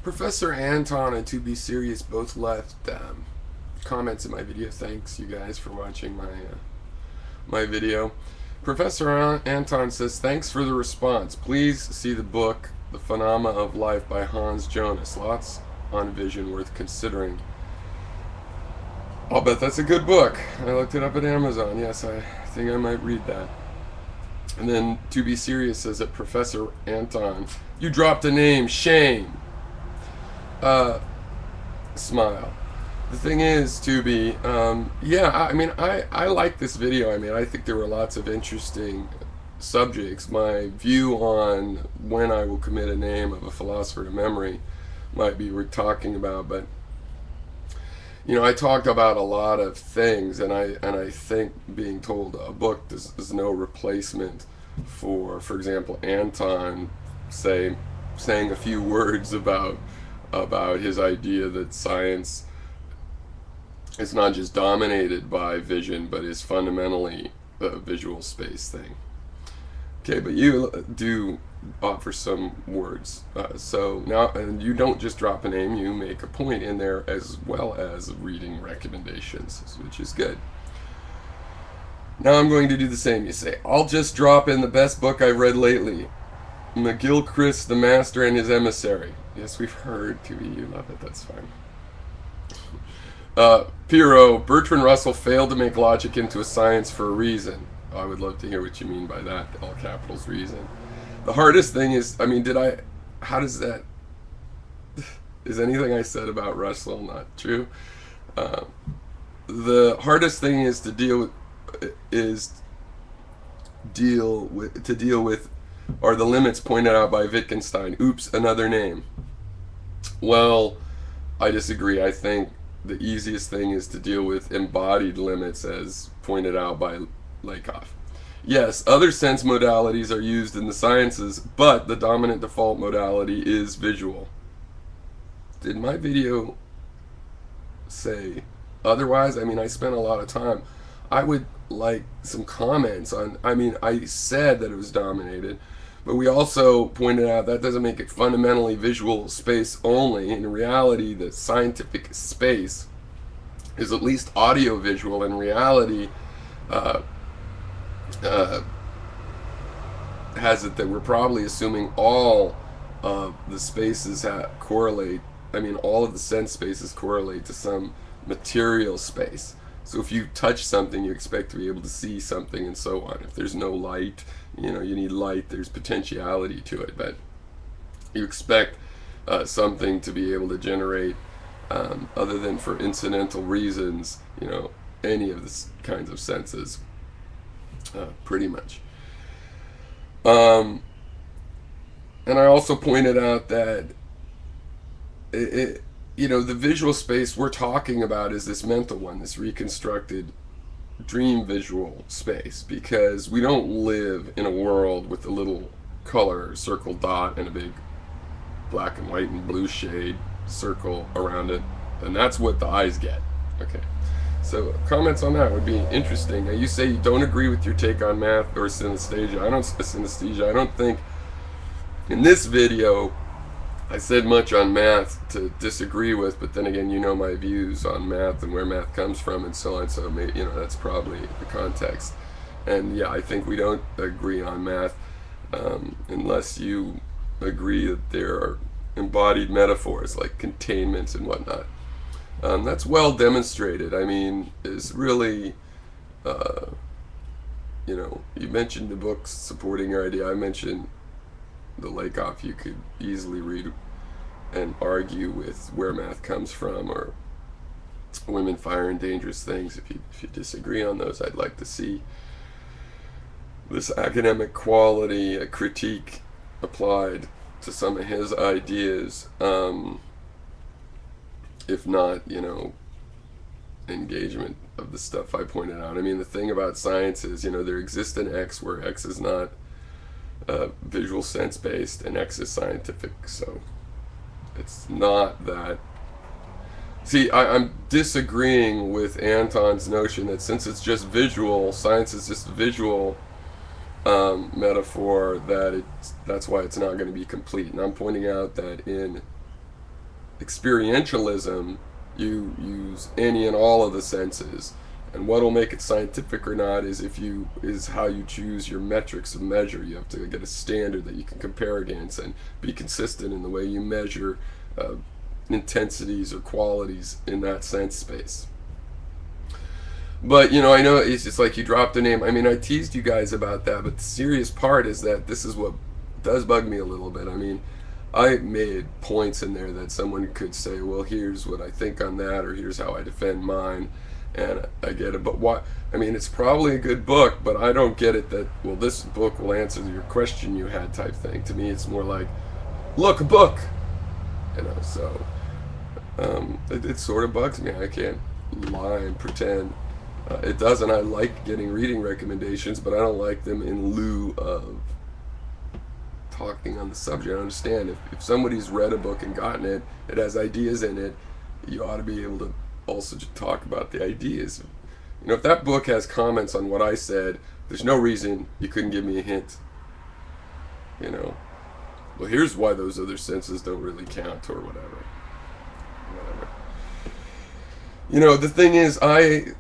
Professor Anton and To Be Serious both left comments in my video. Thanks, you guys, for watching my video. Professor Anton says, thanks for the response. Please see the book, The Phenomena of Life by Hans Jonas. Lots on vision worth considering. I'll bet that's a good book. I looked it up at Amazon. Yes, I think I might read that. And then To Be Serious says that Professor Anton, you dropped a name, shame. Smile. The thing is, To Be, yeah, I like this video. I think there were lots of interesting subjects. My view on when I will commit a name of a philosopher to memory might be worth talking about, but I talked about a lot of things, and I think being told a book is no replacement for example, Anton saying a few words about his idea that science is not just dominated by vision, but is fundamentally a visual space thing. Okay, but you do offer some words. So now, and you don't just drop a name, you make a point in there as well as reading recommendations, which is good. Now I'm going to do the same. You say, I'll just drop in the best book I've read lately, McGilchrist, The Master and His Emissary. Yes, we've heard, To Be, you love it, that's fine. Pirro, Bertrand Russell failed to make logic into a science for a reason. I would love to hear what you mean by that, all capitals reason. The hardest thing is, how does that, is anything I said about Russell not true? The hardest thing is to deal with are the limits pointed out by Wittgenstein. Oops, another name. Well, I disagree. I think the easiest thing is to deal with embodied limits as pointed out by Lakoff. Yes, other sense modalities are used in the sciences, but the dominant default modality is visual. Did my video say otherwise? I spent a lot of time. I would like some comments on, I said that it was dominated, but we also pointed out that doesn't make it fundamentally visual space only. In reality, the scientific space is at least audio-visual. In reality, has it that we're probably assuming all of the spaces correlate, all of the sense spaces correlate to some material space. So if you touch something, you expect to be able to see something and so on. If there's no light, you need light, there's potentiality to it, but you expect something to be able to generate, other than for incidental reasons, any of the kinds of senses, pretty much. And I also pointed out that the visual space we're talking about is this mental one, this reconstructed dream visual space, because we don't live in a world with a little color circle dot and a big black and white and blue shade circle around it, and that's what the eyes get. Okay, so comments on that would be interesting. Now you say you don't agree with your take on math or synesthesia. I don't think in this video I said much on math to disagree with, but then again, my views on math and where math comes from and so on, so maybe, that's probably the context. And yeah, I think we don't agree on math unless you agree that there are embodied metaphors like containment and whatnot. That's well demonstrated. Is really, you mentioned the books supporting your idea. I mentioned the Lakoff. You could easily read and argue with where math comes from, or Women, Fire, and Dangerous Things. If you disagree on those, I'd like to see this academic quality, a critique applied to some of his ideas, if not, engagement of the stuff I pointed out. The thing about science is, there exists an X where X is not visual sense based and X is scientific, so it's not that. See, I'm disagreeing with Anton's notion that since it's just visual, science is just visual metaphor, that's why it's not going to be complete. And I'm pointing out that in experientialism, you use any and all of the senses. And what'll make it scientific or not is how you choose your metrics of measure. You have to get a standard that you can compare against and be consistent in the way you measure intensities or qualities in that sense space. But, I know it's just like you dropped a name. I mean, I teased you guys about that, but the serious part is that this is what does bug me a little bit. I mean, I made points in there that someone could say, well, here's what I think on that, or here's how I defend mine, and I get it. But why? I mean, it's probably a good book, but I don't get it that, well, this book will answer your question you had type thing. To me, it's more like, look, a book! So it sort of bugs me. I can't lie and pretend. It doesn't. I like getting reading recommendations, but I don't like them in lieu of talking on the subject. I understand if somebody's read a book and gotten it, it has ideas in it, you ought to be able to also talk about the ideas. If that book has comments on what I said, there's no reason you couldn't give me a hint. Well, here's why those other senses don't really count, or whatever. The thing is, I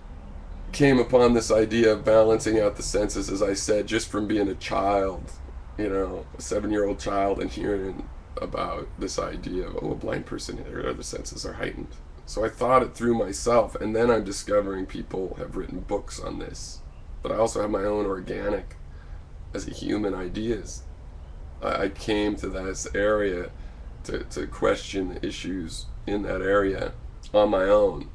came upon this idea of balancing out the senses, as I said, just from being a child, a 7-year-old child, and hearing about this idea of, a blind person, their other senses are heightened. So I thought it through myself, and then I'm discovering people have written books on this. But I also have my own organic, as a human, ideas. I came to this area to question the issues in that area on my own.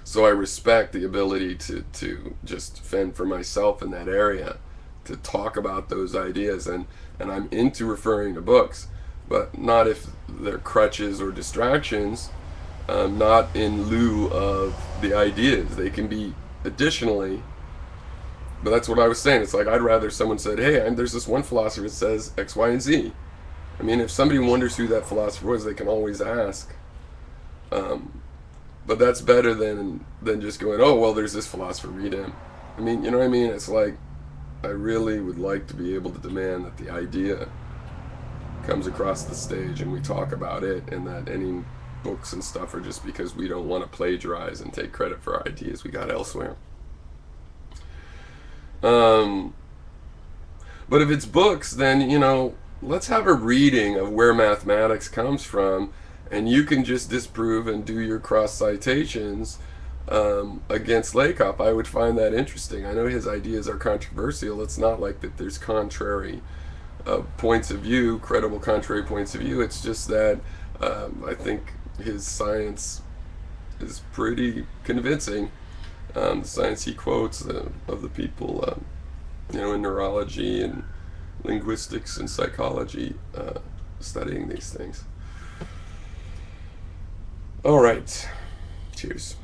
So I respect the ability to just fend for myself in that area, to talk about those ideas, and I'm into referring to books, but not if they're crutches or distractions, not in lieu of the ideas. They can be additionally, but that's what I was saying. It's like I'd rather someone said, hey, there's this one philosopher that says X, Y, and Z. I mean, if somebody wonders who that philosopher was, they can always ask. But that's better than just going, oh, well, there's this philosopher, read him. I mean, you know what I mean? It's like, I really would like to be able to demand that the idea comes across the stage and we talk about it, and that any books and stuff are just because we don't want to plagiarize and take credit for our ideas we got elsewhere. But if it's books, then, let's have a reading of where mathematics comes from, and you can just disprove and do your cross citations against Lakoff. I would find that interesting. I know his ideas are controversial. It's not like that there's contrary points of view, credible contrary points of view. It's just that I think his science is pretty convincing. The science he quotes of the people in neurology and linguistics and psychology studying these things. All right. Cheers.